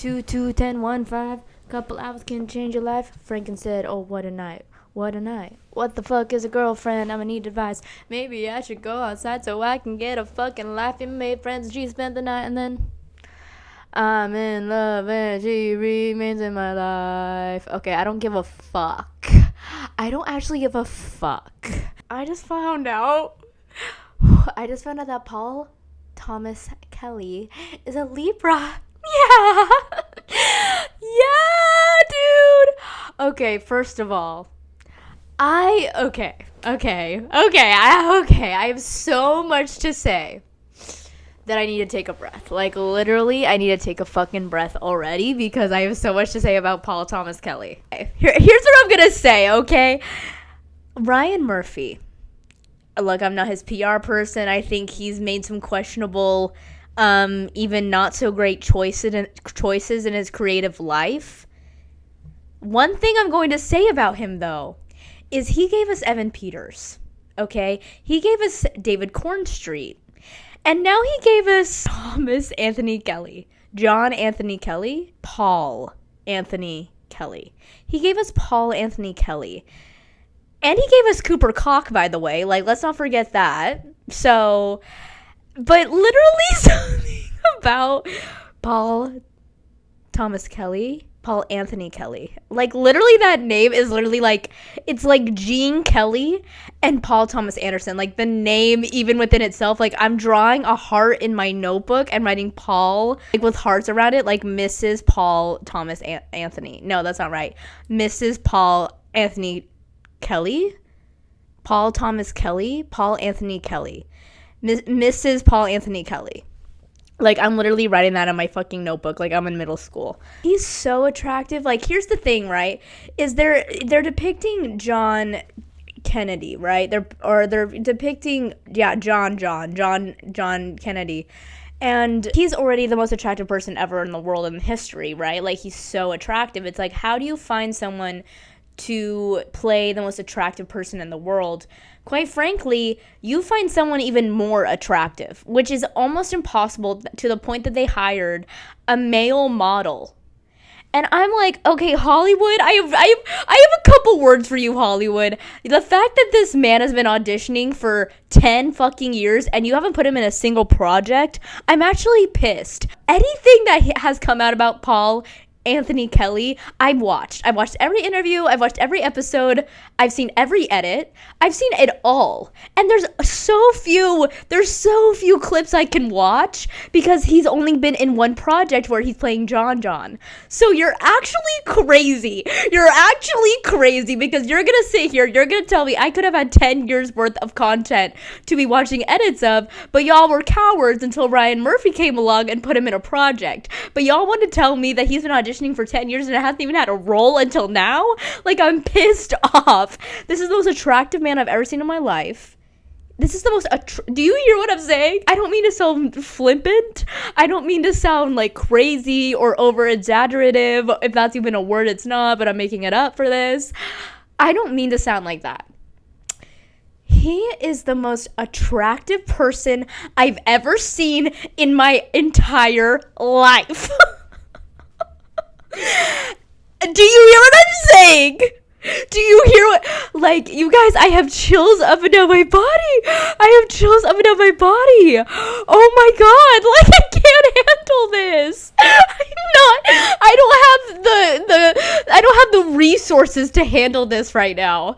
2, 2, 10, 1, 5. Couple hours can change your life. Franken said, oh, what a night. What a night. What the fuck is a girlfriend? I'ma need advice. Maybe I should go outside so I can get a fucking life. You made friends and she spent the night and then I'm in love and she remains in my life. Okay, I don't give a fuck. I don't actually give a fuck. I just found out that Paul Thomas Kelly is a Libra. Yeah. Yeah, dude. Okay, first of all, I have so much to say that I need to take a breath. Like, literally, I need to take a fucking breath already because I have so much to say about Paul Thomas Kelly. Here's what I'm gonna say, okay? Ryan Murphy. Look, I'm not his PR person. I think he's made some questionable, even not so great choices in his creative life. One thing I'm going to say about him, though, is he gave us Evan Peters, okay? He gave us David Cornstreet. And now he gave us John Anthony Kelly. Paul Anthony Kelly. He gave us Paul Anthony Kelly. And he gave us Cooper Koch, by the way. Like, let's not forget that. So, but literally something about Paul Anthony Kelly. Like, literally that name is literally like, it's like Gene Kelly and Paul Thomas Anderson. Like, the name, even within itself, like, I'm drawing a heart in my notebook and writing Paul, like, with hearts around it, like Mrs. Paul Thomas Anthony. No, that's not right. Mrs. Paul Anthony Kelly? Paul Thomas Kelly? Paul Anthony Kelly. Mrs. Paul Anthony Kelly. Like, I'm literally writing that in my fucking notebook like I'm in middle school. He's so attractive. Like, here's the thing, right? Is they're depicting John Kennedy, right? They're depicting John Kennedy. And he's already the most attractive person ever in the world in history, right? Like, he's so attractive. It's like, how do you find someone to play the most attractive person in the world? Quite frankly, you find someone even more attractive, which is almost impossible, to the point that they hired a male model. And I'm like, okay, Hollywood, I have a couple words for you, Hollywood. The fact that this man has been auditioning for 10 fucking years and you haven't put him in a single project, I'm actually pissed. Anything that has come out about Paul Anthony Kelly, I've watched every interview, I've watched every episode, I've seen every edit, I've seen it all, and there's so few clips I can watch because he's only been in one project where he's playing John. So you're actually crazy because you're gonna sit here, you're gonna tell me I could have had 10 years worth of content to be watching edits of, but y'all were cowards until Ryan Murphy came along and put him in a project. But y'all want to tell me that he's been auditioning for 10 years and hasn't even had a role until now? Like, I'm pissed off. This is the most attractive man I've ever seen in my life. This is the most do you hear what I'm saying? I don't mean to sound flippant. I don't mean to sound like crazy or over exaggerative. If that's even a word, it's not, but I'm making it up for this. I don't mean to sound like that. He is the most attractive person I've ever seen in my entire life. Do you hear what I'm saying? Do you hear what, like, you guys, I have chills up and down my body. Oh my god, like, I can't handle this. I don't have the resources to handle this right now.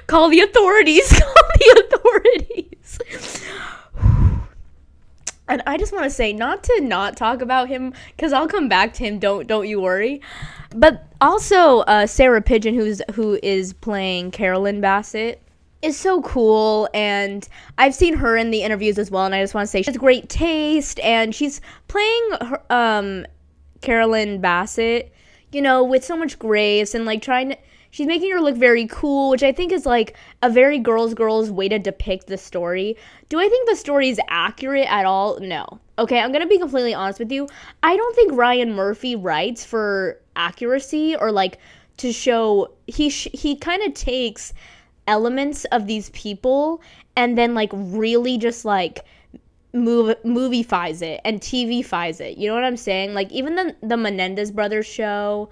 Call the authorities. And I just want to say, not to not talk about him, because I'll come back to him, don't you worry. But also, Sarah Pigeon, who is playing Carolyn Bassett, is so cool, and I've seen her in the interviews as well, and I just want to say she has great taste, and she's playing Carolyn Bassett, you know, with so much grace, and like she's making her look very cool, which I think is like a very girls way to depict the story. Do I think the story is accurate at all? No. Okay, I'm going to be completely honest with you. I don't think Ryan Murphy writes for accuracy or like to show. He kind of takes elements of these people and then like really just like moviefies it and TVifies it. You know what I'm saying? Like, even the Menendez brothers show,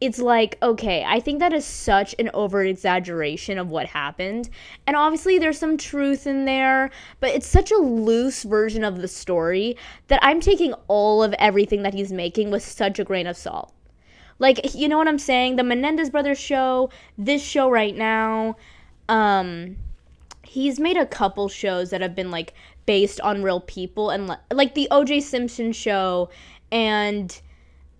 it's like, okay, I think that is such an over exaggeration of what happened. And obviously there's some truth in there, but it's such a loose version of the story that I'm taking all of everything that he's making with such a grain of salt. Like, you know what I'm saying? The Menendez brothers show, this show right now, he's made a couple shows that have been, like, based on real people, and, like, the O.J. Simpson show, and,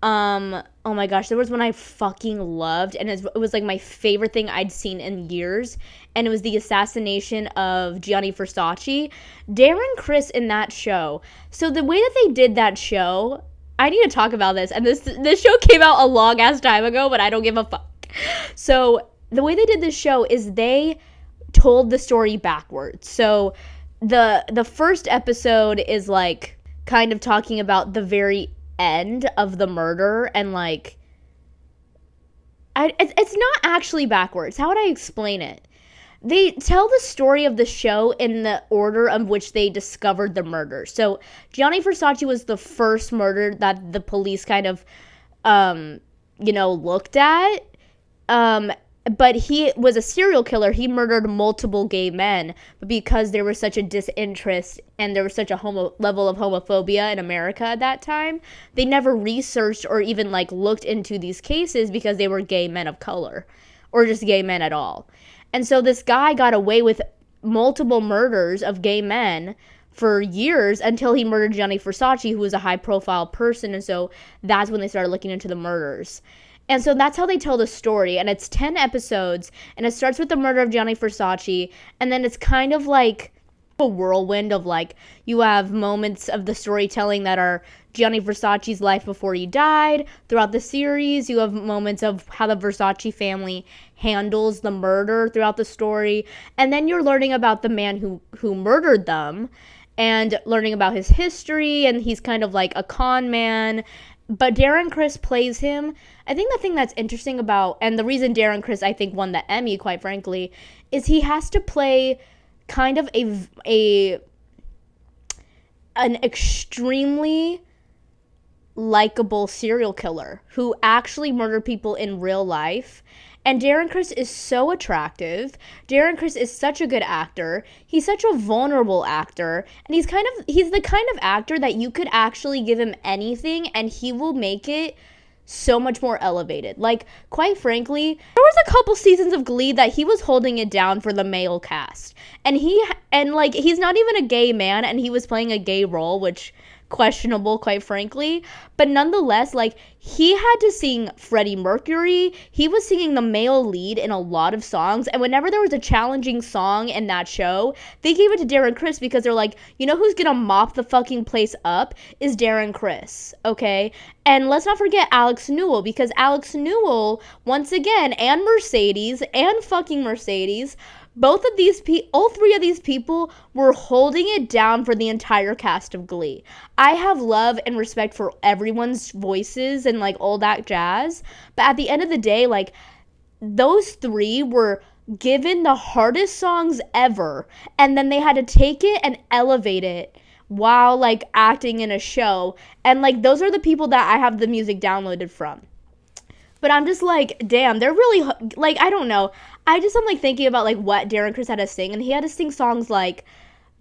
oh my gosh, there was one I fucking loved, and it was, like, my favorite thing I'd seen in years, and it was the assassination of Gianni Versace. Darren Criss in that show. So the way that they did that show, I need to talk about this, and this show came out a long-ass time ago, but I don't give a fuck. So the way they did this show is they told the story backwards. So the first episode is, like, kind of talking about the very end of the murder, and, like, it's not actually backwards. How would I explain it? They tell the story of the show in the order of which they discovered the murder. So Gianni Versace was the first murder that the police kind of looked at. But he was a serial killer. He murdered multiple gay men. But because there was such a disinterest and there was such a level of homophobia in America at that time, they never researched or even, like, looked into these cases because they were gay men of color or just gay men at all. And so this guy got away with multiple murders of gay men for years until he murdered Gianni Versace, who was a high-profile person. And so that's when they started looking into the murders. And so that's how they tell the story, and it's 10 episodes, and it starts with the murder of Gianni Versace, and then it's kind of like a whirlwind of, like, you have moments of the storytelling that are Gianni Versace's life before he died. Throughout the series, you have moments of how the Versace family handles the murder throughout the story, and then you're learning about the man who murdered them, and learning about his history, and he's kind of like a con man. But Darren Criss plays him. I think the thing that's interesting about, and the reason Darren Criss, I think, won the Emmy, quite frankly, is he has to play kind of an extremely likable serial killer who actually murdered people in real life. And Darren Criss is so attractive. Darren Criss is such a good actor. He's such a vulnerable actor. And he's the kind of actor that you could actually give him anything and he will make it so much more elevated. Like, quite frankly, there was a couple seasons of Glee that he was holding it down for the male cast. And he's not even a gay man, and he was playing a gay role, which questionable, quite frankly, but nonetheless, like, he had to sing Freddie Mercury. He was singing the male lead in a lot of songs, and whenever there was a challenging song in that show, they gave it to Darren Criss because they're like, you know who's gonna mop the fucking place up is Darren Criss, okay? And let's not forget Alex Newell, because Alex Newell, once again, and Mercedes, all three of these people were holding it down for the entire cast of Glee. I have love and respect for everyone's voices and, like, all that jazz. But at the end of the day, like, those three were given the hardest songs ever. And then they had to take it and elevate it while, like, acting in a show. And, like, those are the people that I have the music downloaded from. But I'm just like, damn, they're really, like, I don't know. I'm like thinking about, like, what Darren Criss had to sing. And he had to sing songs like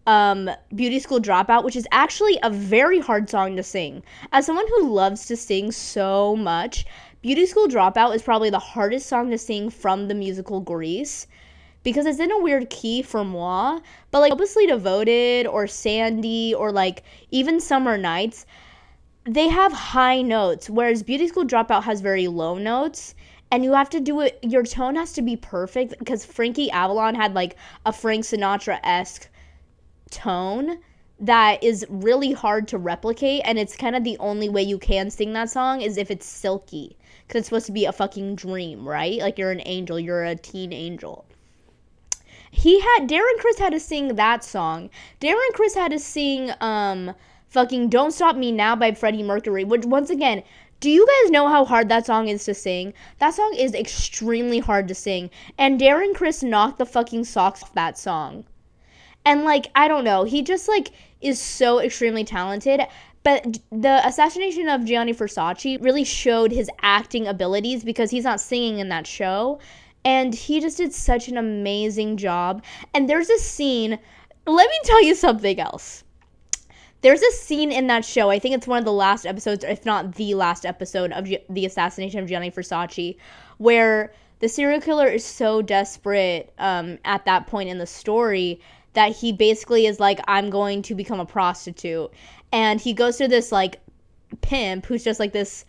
Beauty School Dropout, which is actually a very hard song to sing. As someone who loves to sing so much, Beauty School Dropout is probably the hardest song to sing from the musical Grease. Because it's in a weird key for moi. But, like, Hopelessly Devoted or Sandy or, like, even Summer Nights, they have high notes, whereas Beauty School Dropout has very low notes, and you have to do it, your tone has to be perfect, because Frankie Avalon had, like, a Frank Sinatra-esque tone that is really hard to replicate, and it's kind of the only way you can sing that song is if it's silky, because it's supposed to be a fucking dream, right? Like, you're an angel, you're a teen angel. Darren Criss had to sing that song. Darren Criss had to sing, fucking Don't Stop Me Now by Freddie Mercury, which, once again, do you guys know how hard that song is to sing? That song is extremely hard to sing, and Darren Criss knocked the fucking socks off that song. And, like, I don't know, he just, like, is so extremely talented. But the assassination of Gianni Versace really showed his acting abilities because he's not singing in that show. And he just did such an amazing job. And there's a scene, let me tell you something else. There's a scene in that show, I think it's one of the last episodes, if not the last episode of the assassination of Gianni Versace, where the serial killer is so desperate at that point in the story that he basically is like, I'm going to become a prostitute. And he goes to this, like, pimp who's just, like, this,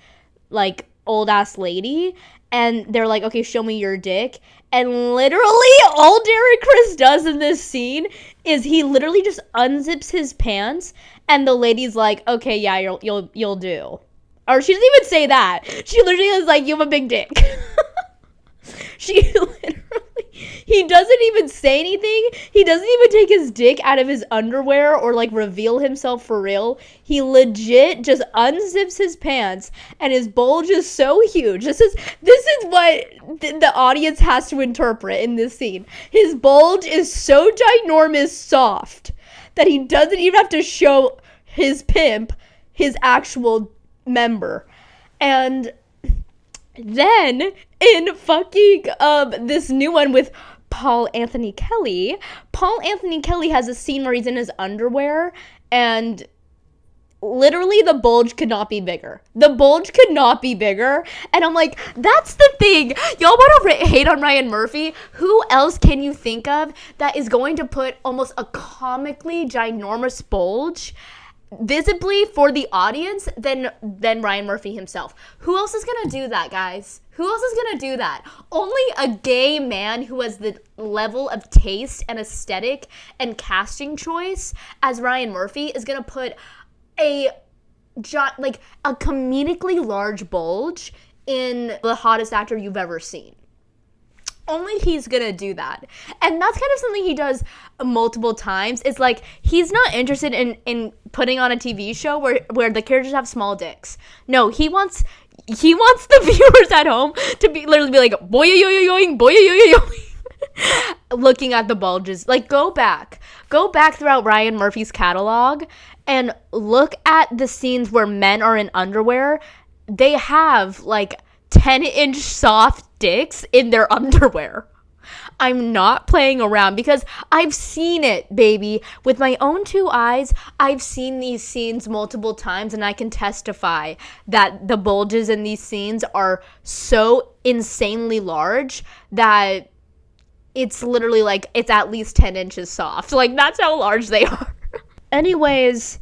like, old-ass lady. And they're like, okay, show me your dick. And literally all Derek Chris does in this scene is he literally just unzips his pants. And the lady's like, okay, yeah, you'll do. Or she doesn't even say that. She literally is like, you have a big dick. He doesn't even say anything. He doesn't even take his dick out of his underwear or, like, reveal himself for real. He legit just unzips his pants, and his bulge is so huge. This is what the audience has to interpret in this scene. His bulge is so ginormous soft that he doesn't even have to show his pimp his actual member. And then in fucking this new one with Paul Anthony Kelly has a scene where he's in his underwear, and literally the bulge could not be bigger. And I'm like, that's the thing. Y'all want to hate on Ryan Murphy? Who else can you think of that is going to put almost a comically ginormous bulge visibly for the audience than Ryan Murphy himself? Who else is gonna do that, guys? Who else is gonna do that? Only a gay man who has the level of taste and aesthetic and casting choice as Ryan Murphy is gonna put a comedically large bulge in the hottest actor you've ever seen. Only he's gonna do that. And that's kind of something he does multiple times. It's like, he's not interested in putting on a TV show where the characters have small dicks. No, he wants the viewers at home to literally be like, boy yo yo yoing, boy yo yo yoing, looking at the bulges. Like, go back throughout Ryan Murphy's catalog and look at the scenes where men are in underwear. They have, like, 10-inch soft dicks in their underwear. I'm not playing around because I've seen it, baby. With my own two eyes, I've seen these scenes multiple times, and I can testify that the bulges in these scenes are so insanely large that it's literally like, it's at least 10 inches soft. Like, that's how large they are. Anyways,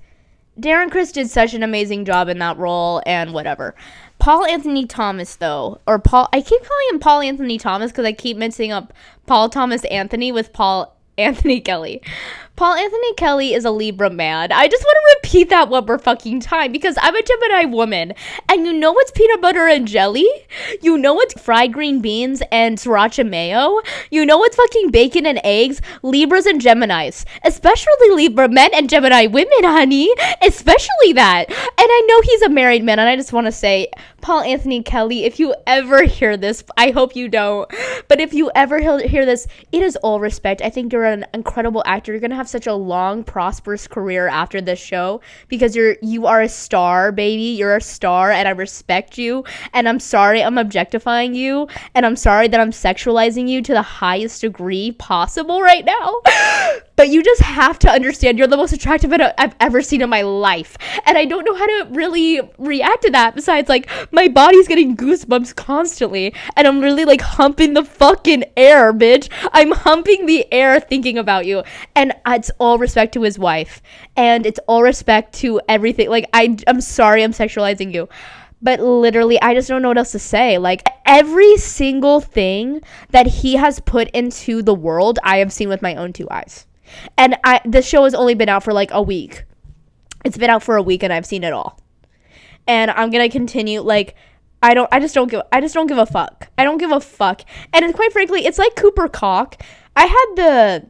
Darren Criss did such an amazing job in that role, and whatever. Paul Anthony Thomas, though, or Paul, I keep calling him Paul Anthony Thomas because I keep mixing up Paul Thomas Anthony with Paul Anthony Kelly. Paul Anthony Kelly is a Libra man. I just want to repeat that one more fucking time because I'm a Gemini woman. And you know what's peanut butter and jelly? You know what's fried green beans and sriracha mayo? You know what's fucking bacon and eggs? Libras and Geminis. Especially Libra men and Gemini women, honey. Especially that. And I know he's a married man, and I just want to say, Paul Anthony Kelly, if you ever hear this, I hope you don't, but if you ever hear this, it is all respect. I think you're an incredible actor. You're going to have such a long, prosperous career after this show because you are a star, baby. You're a star, and I respect you, and I'm sorry I'm objectifying you, and I'm sorry that I'm sexualizing you to the highest degree possible right now. But you just have to understand you're the most attractive man I've ever seen in my life. And I don't know how to really react to that besides, like, my body's getting goosebumps constantly. And I'm really, like, humping the fucking air, bitch. I'm humping the air thinking about you. And it's all respect to his wife. And it's all respect to everything. Like, I'm sorry I'm sexualizing you. But literally, I just don't know what else to say. Like, every single thing that he has put into the world, I have seen with my own two eyes. And the show has only been out for like a week. It's been out for a week and I've seen it all. And I'm gonna continue. Like, I just don't give a fuck. I don't give a fuck. And quite frankly, it's like Cooper Cock. I had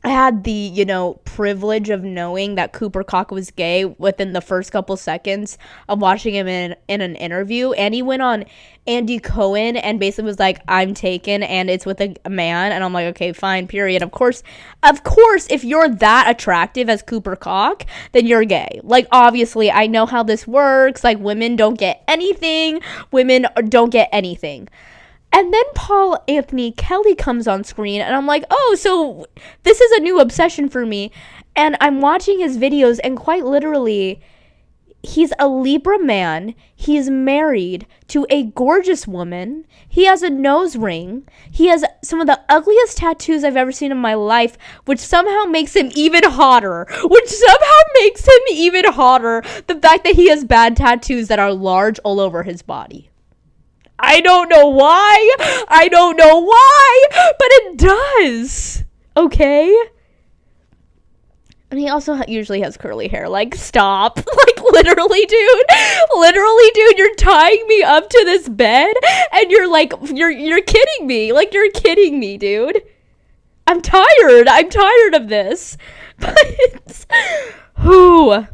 I had the, privilege of knowing that Cooper Cock was gay within the first couple seconds of watching him in an interview. And he went on Andy Cohen and basically was like, I'm taken and it's with a man. And I'm like, okay, fine, period. Of course, if you're that attractive as Cooper Cock, then you're gay. Like, obviously, I know how this works. Like, women don't get anything. Women don't get anything. And then Paul Anthony Kelly comes on screen, and I'm like, oh, so this is a new obsession for me. And I'm watching his videos, and quite literally, he's a Libra man. He's married to a gorgeous woman. He has a nose ring. He has some of the ugliest tattoos I've ever seen in my life, which somehow makes him even hotter. The fact that he has bad tattoos that are large all over his body. I don't know why, but it does. Okay? And he also usually has curly hair. Like, stop. Like, literally, dude, you're tying me up to this bed, and you're like, you're kidding me. Like, you're kidding me, dude. I'm tired of this. But, who?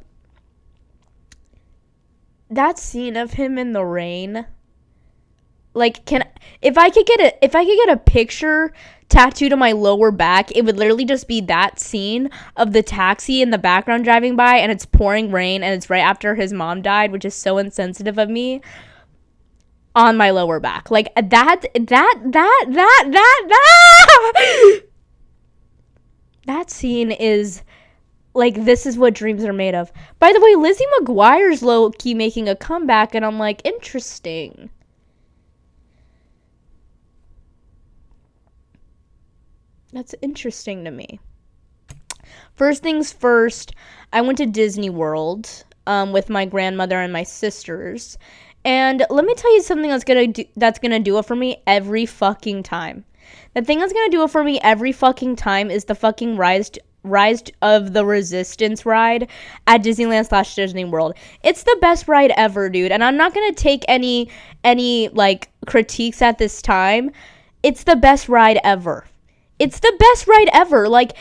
That scene of him in the rain. Like, if I could get a picture tattooed on my lower back, it would literally just be that scene of the taxi in the background driving by, and it's pouring rain, and it's right after his mom died, which is so insensitive of me, on my lower back. Like, that scene is, like, this is what dreams are made of. By the way, Lizzie McGuire's low-key making a comeback, and I'm like, interesting. That's interesting to me. First things first, I went to Disney World with my grandmother and my sisters. And let me tell you something that's gonna do it for me every fucking time. The thing that's gonna do it for me every fucking time is the fucking Rise of the Resistance ride at Disneyland / Disney World. It's the best ride ever, dude. And I'm not gonna take any like critiques at this time. It's the best ride ever. Like,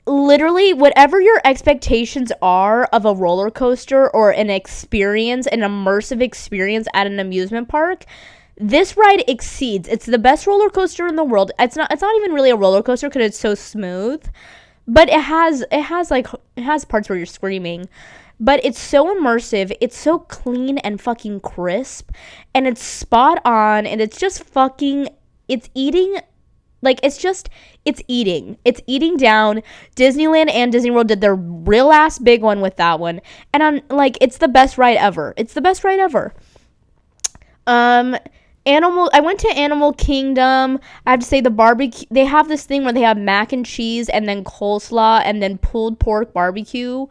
literally, whatever your expectations are of a roller coaster or an immersive experience at an amusement park, this ride exceeds. It's the best roller coaster in the world. It's not even really a roller coaster because it's so smooth, but it has parts where you're screaming. But it's so immersive, it's so clean and fucking crisp, and it's spot on, and it's just fucking, it's eating. Like, it's eating down. Disneyland and Disney World did their real ass big one with that one. And I'm like, it's the best ride ever. I went to Animal Kingdom. I have to say the barbecue, they have this thing where they have mac and cheese and then coleslaw and then pulled pork barbecue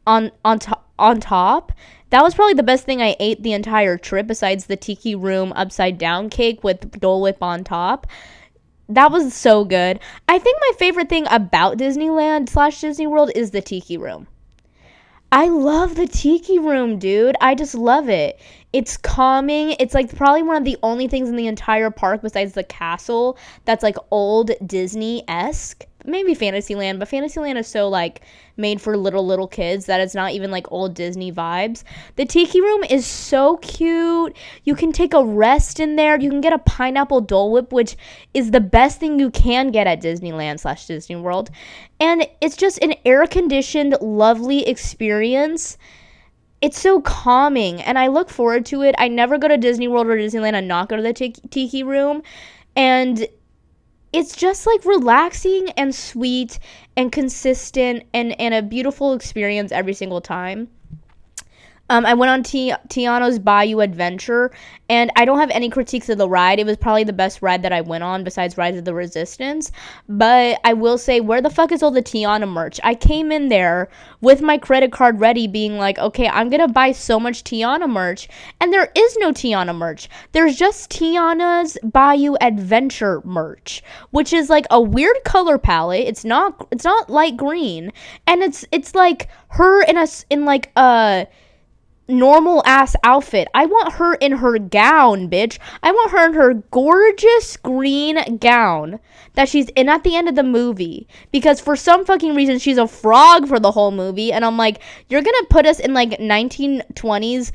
on top. That was probably the best thing I ate the entire trip besides the Tiki Room upside down cake with Dole Whip on top. That was so good. I think my favorite thing about Disneyland / Disney World is the Tiki Room. I love the Tiki Room, dude. I just love it. It's calming. It's like probably one of the only things in the entire park besides the castle that's like old Disney-esque. Maybe Fantasyland, but Fantasyland is so like made for little kids that it's not even like old Disney vibes. The Tiki Room is so cute. You can take a rest in there. You can get a pineapple Dole Whip, which is the best thing you can get at Disneyland / Disney World. And it's just an air-conditioned, lovely experience. It's so calming, and I look forward to it. I never go to Disney World or Disneyland and not go to the Tiki Room. And it's just like relaxing and sweet and consistent and a beautiful experience every single time. I went on Tiana's Bayou Adventure, and I don't have any critiques of the ride. It was probably the best ride that I went on besides Rise of the Resistance. But I will say, where the fuck is all the Tiana merch? I came in there with my credit card ready, being like, okay, I'm going to buy so much Tiana merch. And there is no Tiana merch. There's just Tiana's Bayou Adventure merch, which is like a weird color palette. It's not light green. And it's like her in like a normal ass outfit. I want her in her gown, bitch. I want her in her gorgeous green gown that she's in at the end of the movie. Because for some fucking reason, she's a frog for the whole movie. And I'm like, you're gonna put us in like 1920s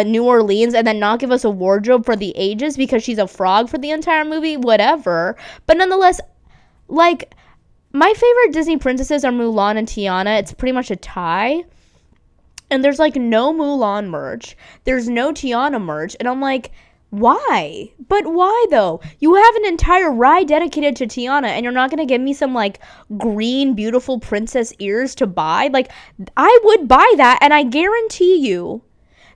New Orleans and then not give us a wardrobe for the ages because she's a frog for the entire movie? Whatever. But nonetheless, like, my favorite Disney princesses are Mulan and Tiana. It's pretty much a tie. And there's like no Mulan merch. There's no Tiana merch. And I'm like, why? But why though? You have an entire ride dedicated to Tiana and you're not going to give me some like green, beautiful princess ears to buy? Like, I would buy that, and I guarantee you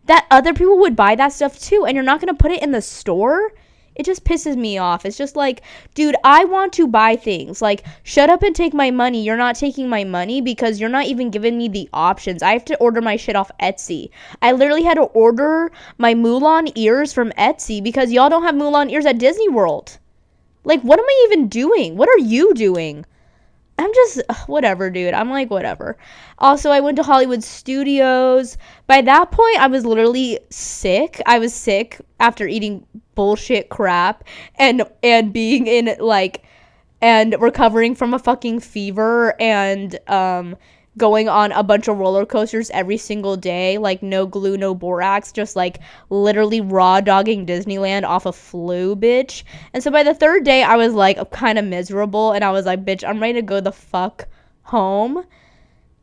that other people would buy that stuff too. And you're not going to put it in the store? It just pisses me off. It's just like, dude, I want to buy things. Like, shut up and take my money. You're not taking my money because you're not even giving me the options. I have to order my shit off Etsy. I literally had to order my Mulan ears from Etsy because y'all don't have Mulan ears at Disney World. Like, what am I even doing? What are you doing? I'm just, whatever, dude. I'm like, whatever. Also, I went to Hollywood Studios. By that point, I was literally sick. I was sick after eating bullshit crap and being in, like, and recovering from a fucking fever and, going on a bunch of roller coasters every single day, like no glue, no borax, just like literally raw dogging Disneyland off a flu, bitch. And so by the third day, I was like kind of miserable, and I was like, bitch, I'm ready to go the fuck home.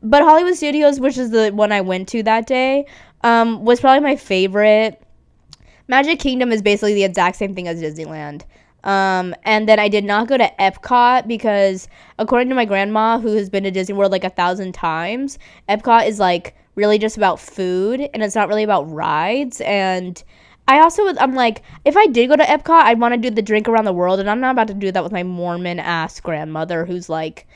But Hollywood Studios, which is the one I went to that day, was probably my favorite. Magic Kingdom is basically the exact same thing as Disneyland. And then I did not go to Epcot because, according to my grandma, who has been to Disney World like 1,000 times, Epcot is like really just about food and it's not really about rides. And I'm like, if I did go to Epcot, I'd want to do the drink around the world, and I'm not about to do that with my Mormon ass grandmother who's like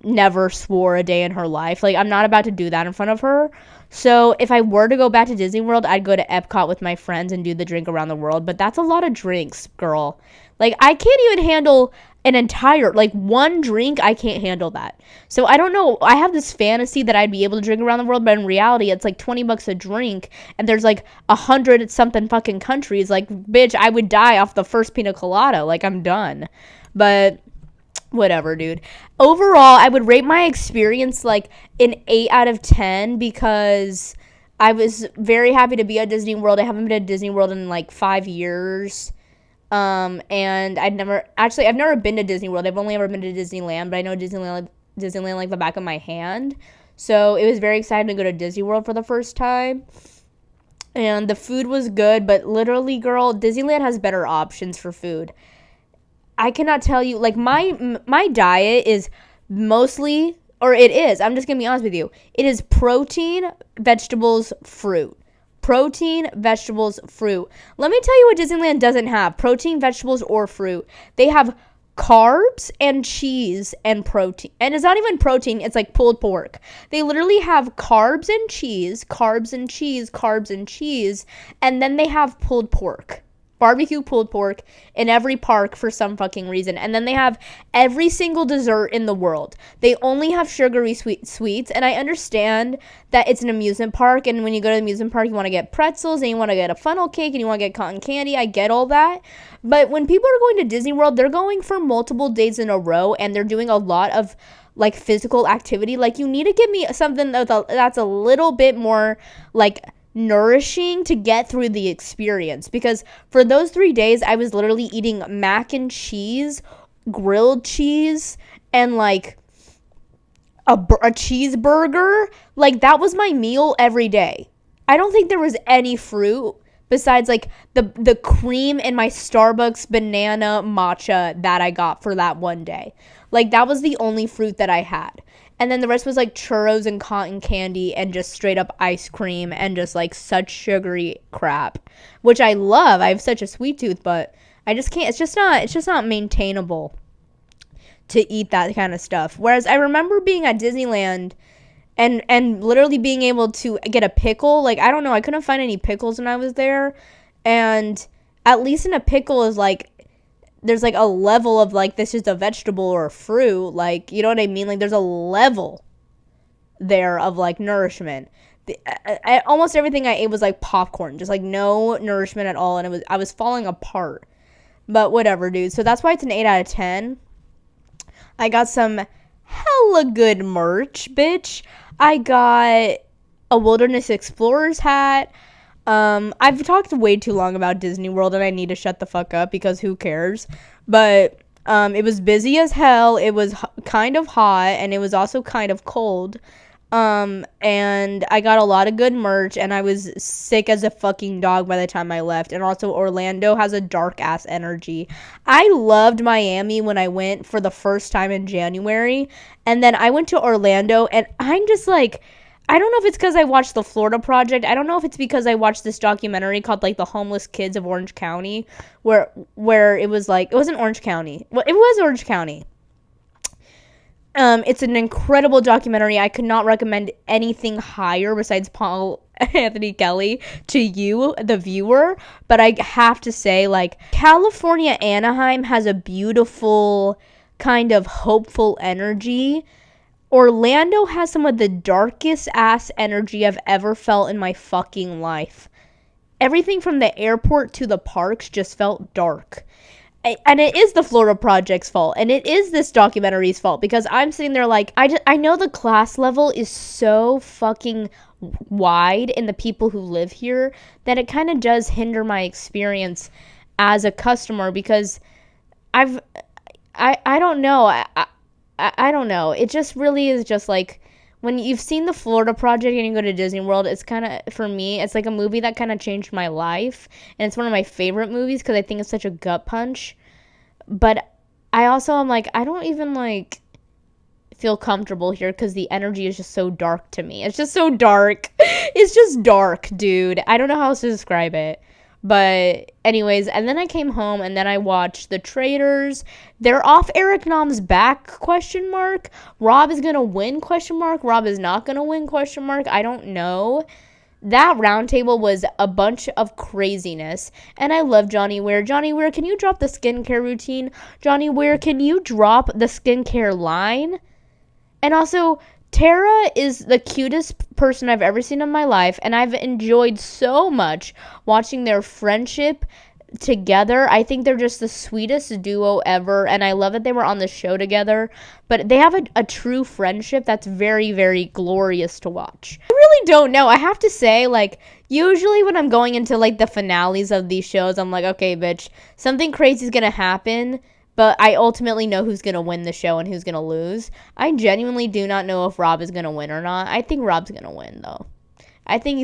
never swore a day in her life. Like, I'm not about to do that in front of her. So if I were to go back to Disney World, I'd go to Epcot with my friends and do the drink around the world. But that's a lot of drinks, girl. Like, I can't even handle an entire, like, one drink. I can't handle that. So I don't know. I have this fantasy that I'd be able to drink around the world, but in reality, it's like $20 a drink, and there's like 100 something fucking countries. Like, bitch, I would die off the first pina colada. Like, I'm done. But whatever, dude. Overall, I would rate my experience like an 8 out of 10 because I was very happy to be at Disney World. I haven't been to Disney World in like 5 years. And I've never been to Disney World. I've only ever been to Disneyland, but I know Disneyland like the back of my hand. So it was very exciting to go to Disney World for the first time. And the food was good, but literally, girl, Disneyland has better options for food. I cannot tell you, like, my diet is mostly, or it is, I'm just going to be honest with you. It is protein, vegetables, fruit. Protein, vegetables, fruit. Let me tell you what Disneyland doesn't have. Protein, vegetables, or fruit. They have carbs and cheese and protein. And it's not even protein. It's like pulled pork. They literally have carbs and cheese, carbs and cheese, carbs and cheese. And then they have pulled pork. Barbecue pulled pork in every park for some fucking reason. And then they have every single dessert in the world. They only have sugary sweets. And I understand that it's an amusement park, and when you go to the amusement park, you want to get pretzels and you want to get a funnel cake and you want to get cotton candy. I get all that. But when people are going to Disney World, they're going for multiple days in a row, and they're doing a lot of like physical activity. Like, you need to give me something that's a little bit more like nourishing to get through the experience, because for those 3 days I was literally eating mac and cheese, grilled cheese, and like a cheeseburger. Like, that was my meal every day. I don't think there was any fruit besides like the cream in my Starbucks banana matcha that I got for that one day. Like, that was the only fruit that I had. And then the rest was like churros and cotton candy and just straight up ice cream and just like such sugary crap, which I love. I have such a sweet tooth, but I just can't. It's just not maintainable to eat that kind of stuff. Whereas I remember being at Disneyland and literally being able to get a pickle. Like, I don't know, I couldn't find any pickles when I was there. And at least in a pickle is like, there's like a level of like, this is a vegetable or a fruit. Like, you know what I mean? Like, there's a level there of like nourishment. Almost everything I ate was like popcorn, just like no nourishment at all, and I was falling apart. But whatever, dude. So that's why it's an 8 out of 10. I got some hella good merch, bitch. I got a Wilderness Explorers hat. I've talked way too long about Disney World, and I need to shut the fuck up because who cares? But it was busy as hell. It was kind of hot, and it was also kind of cold. And I got a lot of good merch, and I was sick as a fucking dog by the time I left. And also, Orlando has a dark ass energy. I loved Miami when I went for the first time in January, and then I went to Orlando, and I'm just like, I don't know if it's because I watched the Florida Project. I don't know if it's because I watched this documentary called like the Homeless Kids of Orange County, where it was like, it wasn't Orange County. Well, it was Orange County. It's an incredible documentary. I could not recommend anything higher besides Paul Anthony Kelly to you, the viewer. But I have to say, like, California Anaheim has a beautiful kind of hopeful energy. Orlando has some of the darkest ass energy I've ever felt in my fucking life. Everything from the airport to the parks just felt dark. And it is the Florida Project's fault, and it is this documentary's fault, because I'm sitting there like, I know the class level is so fucking wide in the people who live here that it kind of does hinder my experience as a customer, because I don't know, I don't know, it just really is just like, when you've seen the Florida Project and you go to Disney World, it's kind of, for me, it's like a movie that kind of changed my life. And it's one of my favorite movies because I think it's such a gut punch. But I also am like, I don't even like feel comfortable here because the energy is just so dark to me. It's just so dark. It's just dark, dude. I don't know how else to describe it. But anyways, and then I came home and then I watched The Traitors. They're off Eric Nam's back, question mark. Rob is going to win, question mark. Rob is not going to win, question mark. I don't know. That roundtable was a bunch of craziness. And I love Johnny Weir. Johnny Weir, can you drop the skincare routine? Johnny Weir, can you drop the skincare line? And also, Tara is the cutest person I've ever seen in my life, and I've enjoyed so much watching their friendship together. I think they're just the sweetest duo ever, and I love that they were on the show together. But they have a true friendship that's very, very glorious to watch. I really don't know. I have to say, like, usually when I'm going into, like, the finales of these shows, I'm like, okay, bitch, something crazy is gonna happen. But I ultimately know who's going to win the show and who's going to lose. I genuinely do not know if Rob is going to win or not. I think Rob's going to win, though. I think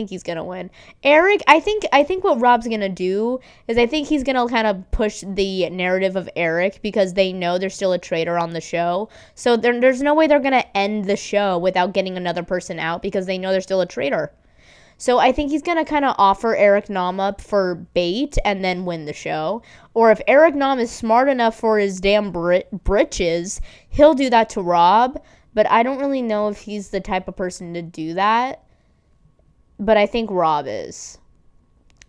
he's going to win. Eric, I think what Rob's going to do is I think he's going to kind of push the narrative of Eric because they know there's still a traitor on the show. So there's no way they're going to end the show without getting another person out because they know there's still a traitor. So I think he's going to kind of offer Eric Nam up for bait and then win the show. Or if Eric Nam is smart enough for his damn britches, he'll do that to Rob. But I don't really know if he's the type of person to do that. But I think Rob is.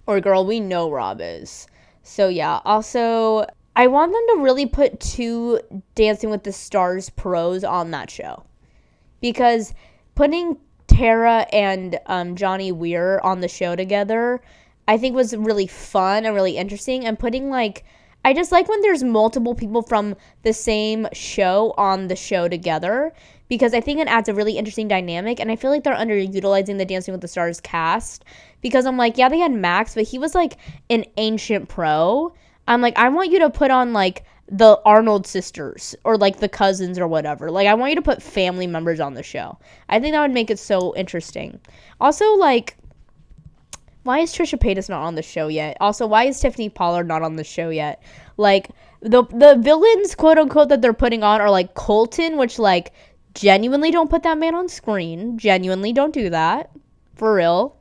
Or girl, we know Rob is. So yeah, also, I want them to really put 2 Dancing with the Stars pros on that show. Because putting Tara and Johnny Weir on the show together, I think was really fun and really interesting. And putting, like, I just like when there's multiple people from the same show on the show together, because I think it adds a really interesting dynamic. And I feel like they're underutilizing the Dancing with the Stars cast, because I'm like, yeah, they had Max, but he was like an ancient pro. I'm like, I want you to put on like the Arnold sisters or like the cousins or whatever. Like, I want you to put family members on the show. I think that would make it so interesting. Also, like, why is Trisha Paytas not on the show yet? Also, why is Tiffany Pollard not on the show yet? Like, the villains, quote unquote, that they're putting on are like Colton, which, like, genuinely don't put that man on screen. Genuinely don't do that. For real.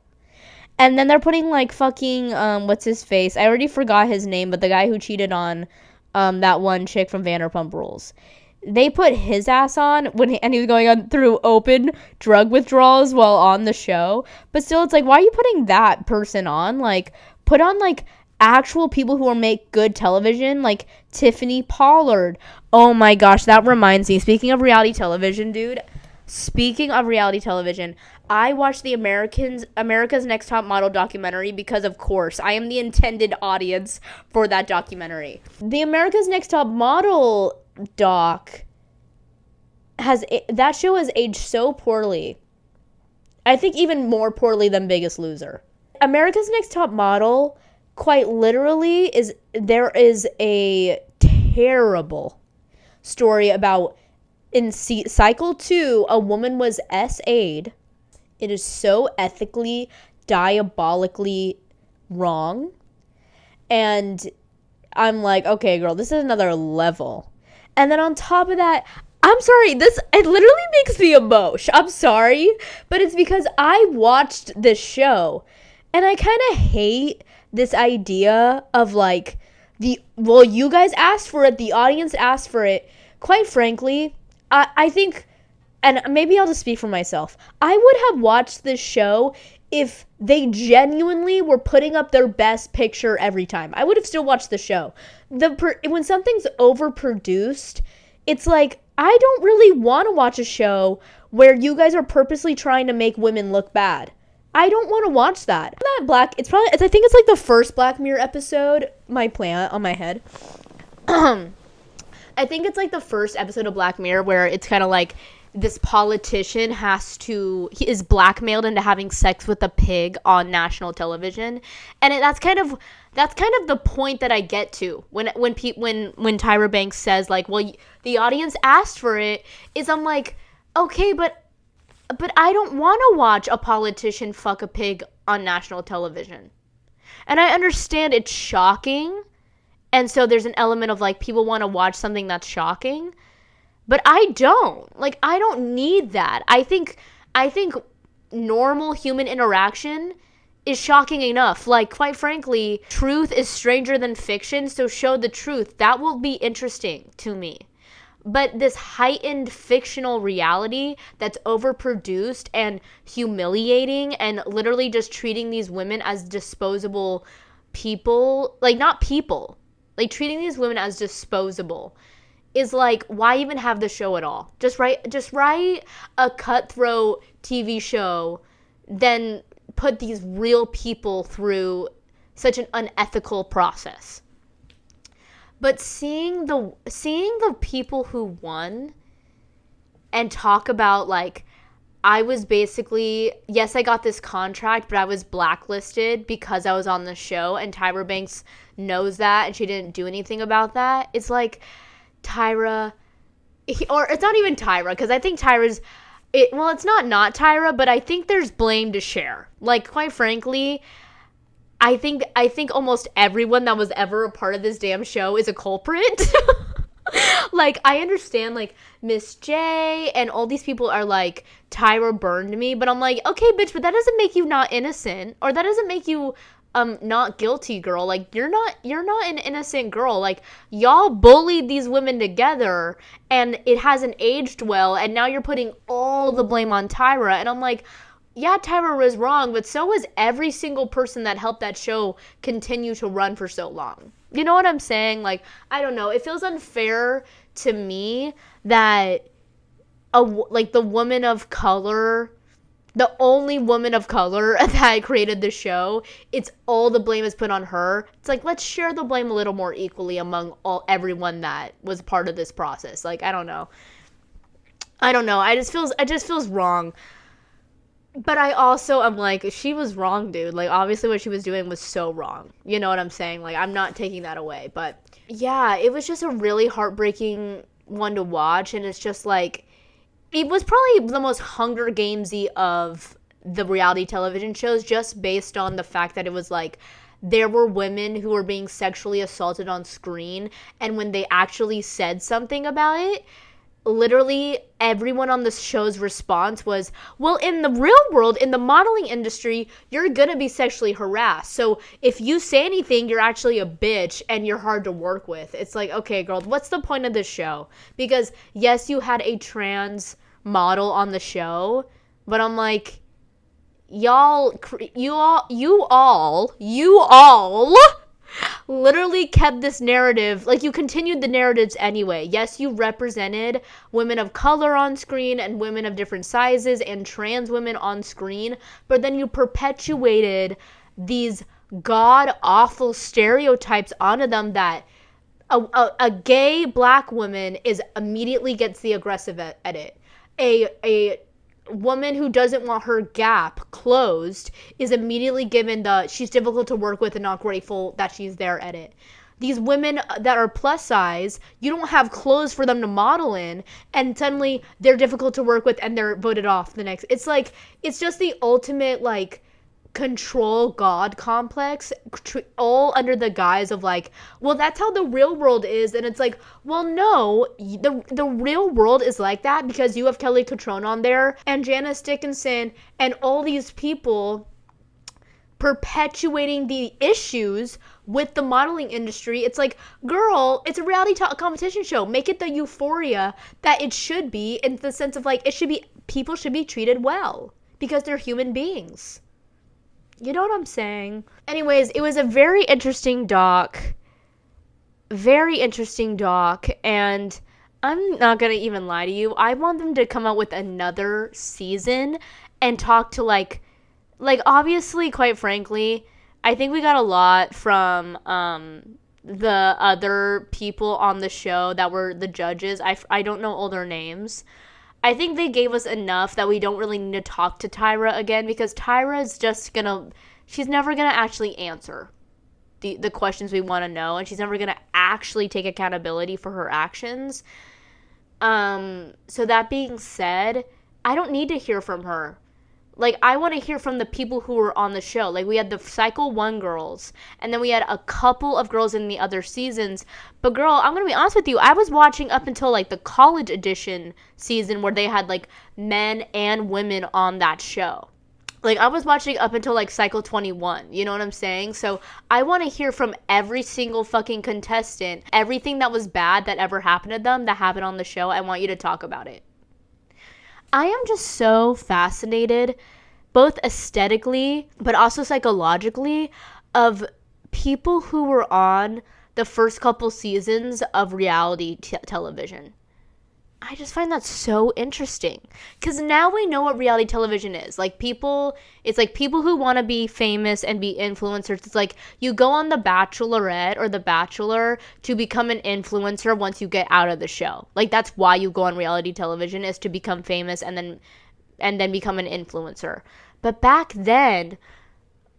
And then they're putting like fucking, what's his face? I already forgot his name, but the guy who cheated on that one chick from Vanderpump Rules. They put his ass on and he was going on through open drug withdrawals while on the show. But still, it's like, why are you putting that person on? Like, put on like actual people who will make good television, like Tiffany Pollard. Oh my gosh, that reminds me. Speaking of reality television, dude. Speaking of reality television, I watched the America's Next Top Model documentary because, of course, I am the intended audience for that documentary. The America's Next Top Model doc that show has aged so poorly. I think even more poorly than Biggest Loser. America's Next Top Model, quite literally, there is a terrible story about in cycle 2, a woman was SA'd. It is so ethically, diabolically wrong. And I'm like, okay, girl, this is another level. And then on top of that, I'm sorry, it literally makes me emotional. I'm sorry, but it's because I watched this show and I kind of hate this idea of like you guys asked for it, the audience asked for it. Quite frankly, I think, and maybe I'll just speak for myself, I would have watched this show if they genuinely were putting up their best picture every time. I would have still watched the show. When something's overproduced, it's like, I don't really want to watch a show where you guys are purposely trying to make women look bad. I don't want to watch that. I think it's like the first Black Mirror episode, my plant on my head. I think it's like the first episode of Black Mirror where it's kind of like this politician he is blackmailed into having sex with a pig on national television. And that's kind of the point that I get to when Tyra Banks says like, well, the audience asked for it, is I'm like, okay, but I don't want to watch a politician fuck a pig on national television. And I understand it's shocking. And so there's an element of like people want to watch something that's shocking, but I don't. Like, I don't need that. I think normal human interaction is shocking enough. Like, quite frankly, truth is stranger than fiction, so show the truth. That will be interesting to me. But this heightened fictional reality that's overproduced and humiliating and literally just treating these women as disposable people, like, not people, like treating these women as disposable, is like, why even have the show at all? Just write a cutthroat TV show, then put these real people through such an unethical process. But seeing the people who won and talk about like, I was basically, yes, I got this contract, but I was blacklisted because I was on the show, and Tyra Banks knows that, and she didn't do anything about that. It's like, Tyra, or it's not even Tyra, because I think it's not Tyra, but I think there's blame to share. Like, quite frankly, I think almost everyone that was ever a part of this damn show is a culprit. Like, I understand, like, Miss J and all these people are like, Tyra burned me, but I'm like, okay, bitch, but that doesn't make you not innocent, or that doesn't make you not guilty, girl. Like, you're not an innocent girl. Like, y'all bullied these women together, and it hasn't aged well, and now you're putting all the blame on Tyra, and I'm like, yeah, Tyra was wrong, but so was every single person that helped that show continue to run for so long. You know what I'm saying? Like, I don't know. It feels unfair to me that the woman of color, the only woman of color that created the show, it's all the blame is put on her. It's like, let's share the blame a little more equally among everyone that was part of this process. Like, I don't know. It just feels wrong. But I also am like, she was wrong, dude. Like, obviously what she was doing was so wrong. You know what I'm saying? Like, I'm not taking that away. But yeah, it was just a really heartbreaking one to watch. And it's just like, it was probably the most Hunger Games-y of the reality television shows, just based on the fact that it was like, there were women who were being sexually assaulted on screen. And when they actually said something about it, literally everyone on the show's response was, well, in the real world, in the modeling industry, you're gonna be sexually harassed. So if you say anything, you're actually a bitch and you're hard to work with. It's like, okay, girl, what's the point of this show? Because yes, you had a trans model on the show, but I'm like, you all literally kept this narrative, like you continued the narratives anyway. Yes, you represented women of color on screen and women of different sizes and trans women on screen, but then you perpetuated these god-awful stereotypes onto them that a gay black woman is immediately gets the aggressive edit. A woman who doesn't want her gap closed is immediately given the she's difficult to work with and not grateful that she's there edit. These women that are plus size, you don't have clothes for them to model in, and suddenly they're difficult to work with and they're voted off the next. It's like, it's just the ultimate like control god complex, all under the guise of like, well, that's how the real world is. And it's like, well, no, the real world is like that because you have Kelly Cutrone on there and Janice Dickinson and all these people perpetuating the issues with the modeling industry. It's like, girl, it's a reality competition show. Make it the euphoria that it should be, in the sense of like, it should be, people should be treated well because they're human beings. You know what I'm saying? Anyways, it was a very interesting doc. And I'm not gonna even lie to you. I want them to come out with another season and talk to like obviously, quite frankly, I think we got a lot from the other people on the show that were the judges. I don't know all their names. I think they gave us enough that we don't really need to talk to Tyra again, because Tyra is just she's never gonna actually answer the questions we want to know, and she's never gonna actually take accountability for her actions. So that being said, I don't need to hear from her. Like, I want to hear from the people who were on the show. Like, we had the Cycle 1 girls, and then we had a couple of girls in the other seasons. But, girl, I'm going to be honest with you. I was watching up until, like, the college edition season where they had, like, men and women on that show. Like, I was watching up until, like, Cycle 21. You know what I'm saying? So, I want to hear from every single fucking contestant. Everything that was bad that ever happened to them that happened on the show, I want you to talk about it. I am just so fascinated, both aesthetically, but also psychologically, of people who were on the first couple seasons of reality television. I just find that so interesting, because now we know what reality television is. Like, it's like people who want to be famous and be influencers. It's like you go on The Bachelorette or The Bachelor to become an influencer once you get out of the show. Like, that's why you go on reality television, is to become famous and then become an influencer. But back then,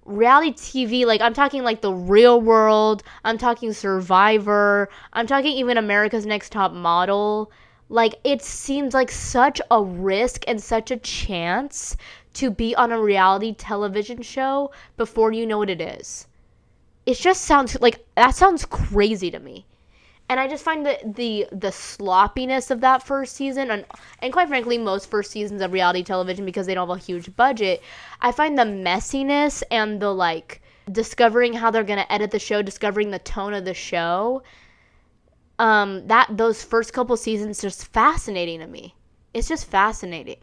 reality TV, like, I'm talking like The Real World, I'm talking Survivor, I'm talking even America's Next Top Model. Like, it seems like such a risk and such a chance to be on a reality television show before you know what it is. It just sounds like, that sounds crazy to me. And I just find the sloppiness of that first season, and quite frankly, most first seasons of reality television, because they don't have a huge budget, I find the messiness and the, like, discovering how they're going to edit the show, discovering the tone of the show, those first couple seasons just fascinating to me. It's just fascinating.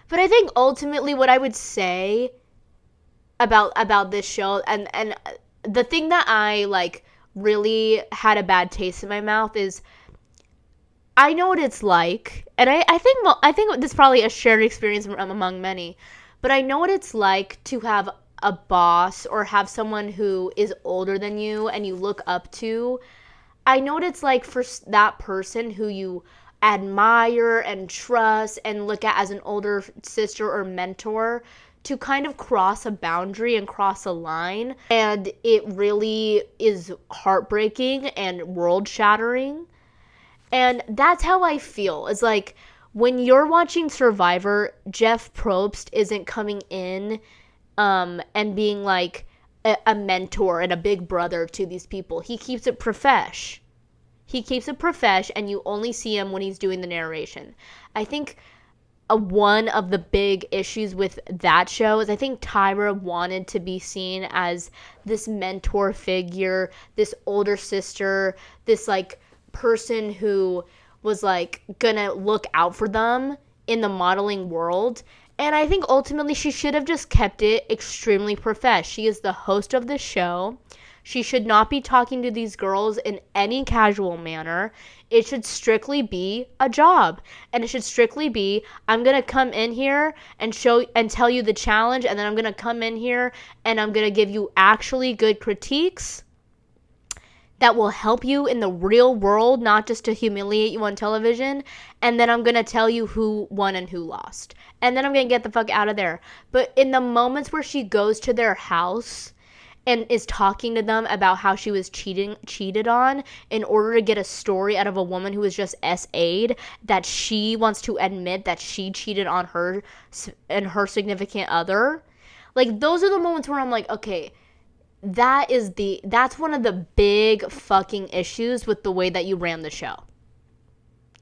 But I think ultimately what I would say about this show, and the thing that I, like, really had a bad taste in my mouth is, I know what it's like, and I think this is probably a shared experience among many, but I know what it's like to have a boss or have someone who is older than you and you look up to. I know what it's like for that person who you admire and trust and look at as an older sister or mentor to kind of cross a boundary and cross a line. And it really is heartbreaking and world-shattering. And that's how I feel. It's like, when you're watching Survivor, Jeff Probst isn't coming in and being like a mentor and a big brother to these people. He keeps it profesh. And you only see him when he's doing the narration. I think one of the big issues with that show is I think Tyra wanted to be seen as this mentor figure, this older sister, this, like, person who was, like, gonna look out for them in the modeling world. And I think ultimately she should have just kept it extremely profesh. She is the host of the show. She should not be talking to these girls in any casual manner. It should strictly be a job. And it should strictly be, I'm going to come in here and show and tell you the challenge, and then I'm going to come in here and I'm going to give you actually good critiques that will help you in the real world, not just to humiliate you on television. And then I'm going to tell you who won and who lost. And then I'm going to get the fuck out of there. But in the moments where she goes to their house and is talking to them about how she was cheated on in order to get a story out of a woman who was just SA'd, that she wants to admit that she cheated on her and her significant other. Like, those are the moments where I'm like, okay, that's one of the big fucking issues with the way that you ran the show.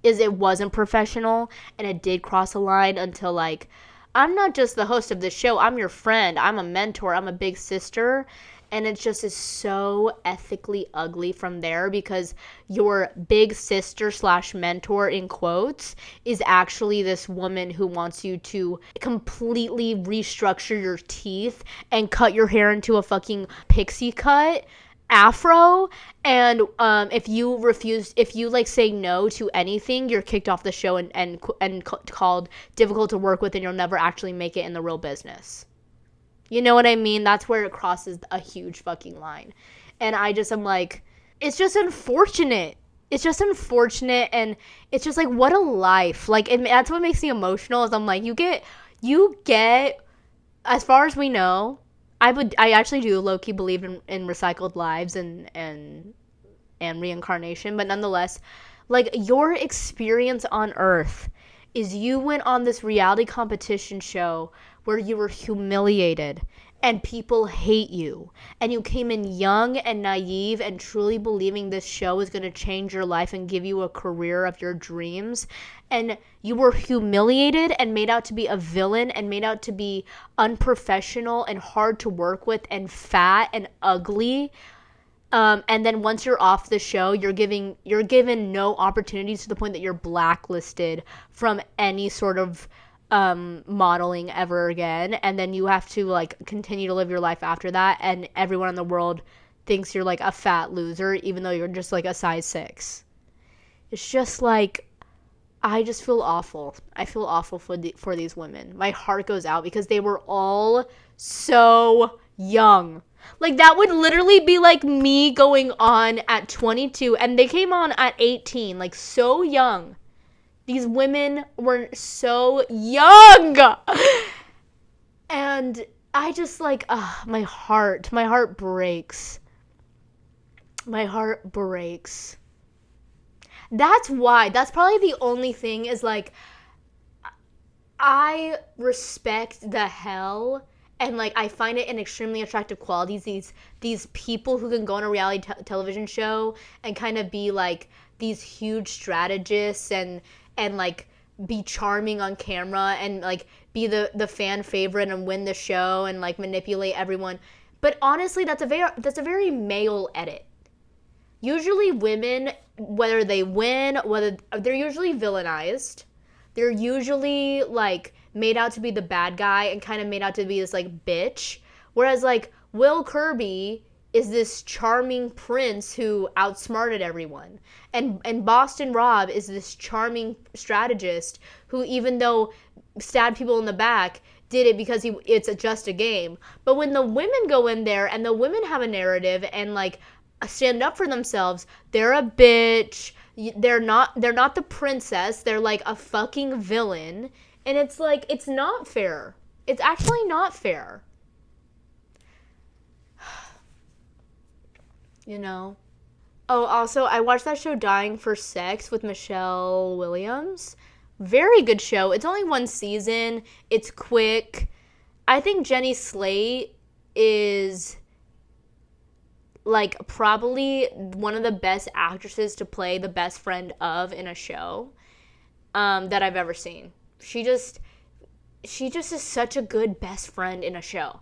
Is it wasn't professional, and it did cross a line until, like, I'm not just the host of this show, I'm your friend, I'm a mentor, I'm a big sister, and it just is so ethically ugly from there, because your big sister / mentor, in quotes, is actually this woman who wants you to completely restructure your teeth and cut your hair into a fucking pixie cut afro, and if you like say no to anything, you're kicked off the show and called difficult to work with, and you'll never actually make it in the real business. You know what I mean? That's where it crosses a huge fucking line. And I'm like, it's just unfortunate. It's just unfortunate, and it's just like, what a life. Like, and that's what makes me emotional, is I'm like, you get, as far as we know, I actually do low-key believe in recycled lives and reincarnation, but nonetheless, like, your experience on Earth is you went on this reality competition show where you were humiliated and people hate you, and you came in young and naive and truly believing this show is going to change your life and give you a career of your dreams, and you were humiliated and made out to be a villain and made out to be unprofessional and hard to work with and fat and ugly. And then once you're off the show, you're given no opportunities, to the point that you're blacklisted from any sort of modeling ever again. And then you have to, like, continue to live your life after that, and everyone in the world thinks you're like a fat loser, even though you're just like a size 6. It's just like, I just feel awful. I feel awful for these women. My heart goes out, because they were all so young. Like, that would literally be like me going on at 22, and they came on at 18, like, so young. These women were so young. And I just, like, my heart breaks. My heart breaks. That's probably the only thing, is, like, I respect the hell, and, like, I find it an extremely attractive quality, these people who can go on a reality television show and kind of be, like, these huge strategists and like, be charming on camera and, like, be the fan favorite and win the show and, like, manipulate everyone. But honestly, that's a very male edit. Usually women, whether they win, whether they're usually villainized, they're usually, like, made out to be the bad guy and kind of made out to be this, like, bitch. Whereas, like, Will Kirby is this charming prince who outsmarted everyone. And Boston Rob is this charming strategist who, even though stabbed people in the back, did it because it's just a game. But when the women go in there and the women have a narrative and, like, stand up for themselves, they're a bitch. They're not the princess. They're, like, a fucking villain. And it's like, it's not fair. It's actually not fair. You know? Oh, also, I watched that show Dying for Sex with Michelle Williams. Very good show. It's only 1 season. It's quick. I think Jenny Slate is, like, probably one of the best actresses to play the best friend of in a show that I've ever seen. She just is such a good best friend in a show.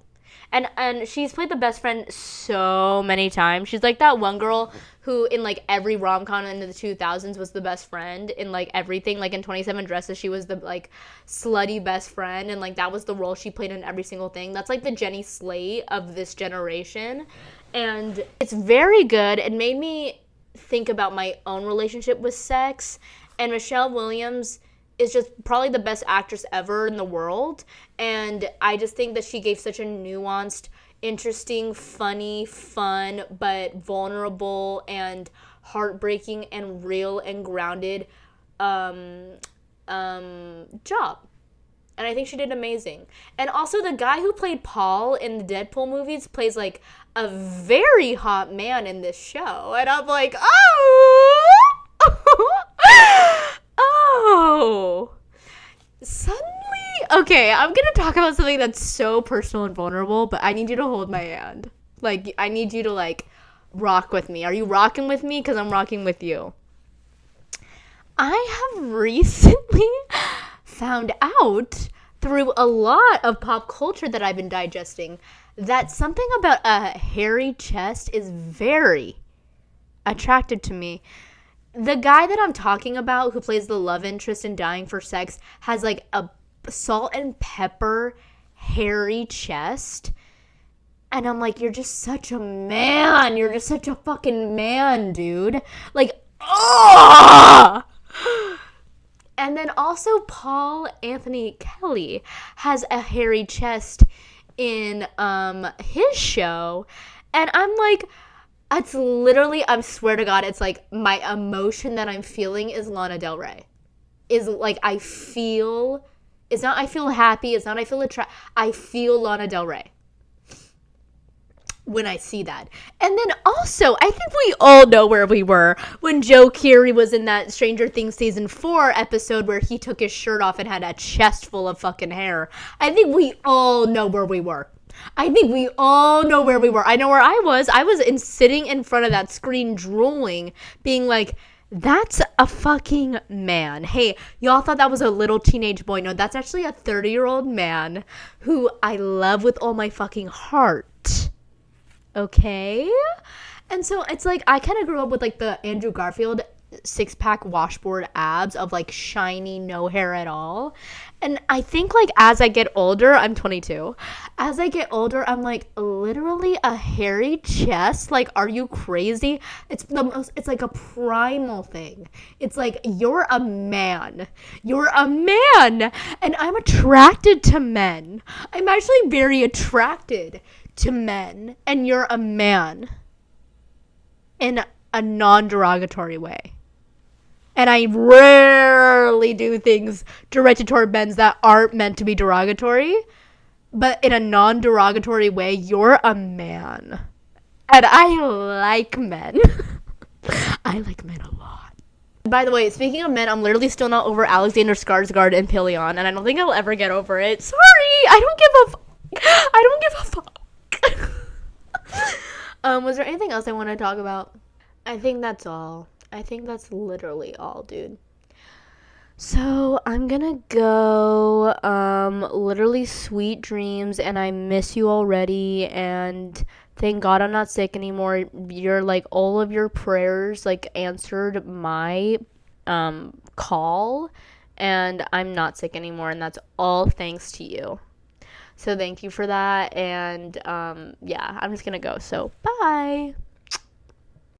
And she's played the best friend so many times. She's like that one girl who, in, like, every rom-com in the 2000s was the best friend in, like, everything. Like, in 27 Dresses, she was the, like, slutty best friend. And, like, that was the role she played in every single thing. That's, like, the Jenny Slate of this generation. And it's very good. It made me think about my own relationship with sex. And Michelle Williams is just probably the best actress ever in the world. And I just think that she gave such a nuanced, interesting, funny, fun, but vulnerable and heartbreaking and real and grounded job. And I think she did amazing. And also the guy who played Paul in the Deadpool movies plays like a very hot man in this show. And I'm like, oh. Suddenly, okay, I'm gonna talk about something that's so personal and vulnerable, but I need you to hold my hand. Like, I need you to, like, rock with me. Are you rocking with me? Because I'm rocking with you. I have recently found out through a lot of pop culture that I've been digesting that something about a hairy chest is very attractive to me. The guy that I'm talking about who plays the love interest in Dying for Sex has like a salt and pepper hairy chest. And I'm like, you're just such a man. You're just such a fucking man, dude. Like, oh! And then also Paul Anthony Kelly has a hairy chest in his show. And I'm like, it's literally, I swear to God, it's like my emotion that I'm feeling is Lana Del Rey. Is like I feel, it's not I feel happy, it's not I feel I feel Lana Del Rey when I see that. And then also, I think we all know where we were when Joe Keery was in that Stranger Things season 4 episode where he took his shirt off and had a chest full of fucking hair. I think we all know where we were. I think we all know where we were. I know where I was. I was sitting in front of that screen drooling, being like, that's a fucking man. Hey, y'all thought that was a little teenage boy. No, that's actually a 30-year-old man who I love with all my fucking heart. Okay? And so it's like I kind of grew up with like the Andrew Garfield six-pack washboard abs of like shiny, no hair at all. And I think like as I get older, I'm 22. As I get older, I'm like literally a hairy chest. Like, are you crazy? It's like a primal thing. It's like you're a man. You're a man. And I'm attracted to men. I'm actually very attracted to men. And you're a man. In a non-derogatory way. And I rarely do things directed toward men that aren't meant to be derogatory. But in a non-derogatory way, you're a man. And I like men. I like men a lot. By the way, speaking of men, I'm literally still not over Alexander Skarsgård and Pelion. And I don't think I'll ever get over it. Sorry! I don't give a fuck. Was there anything else I want to talk about? I think that's all. I think that's literally all, dude. So I'm gonna go, literally sweet dreams, and I miss you already, and thank God I'm not sick anymore. You're, like, all of your prayers, like, answered my, call, and I'm not sick anymore, and that's all thanks to you. So thank you for that, and, yeah, I'm just gonna go, so bye!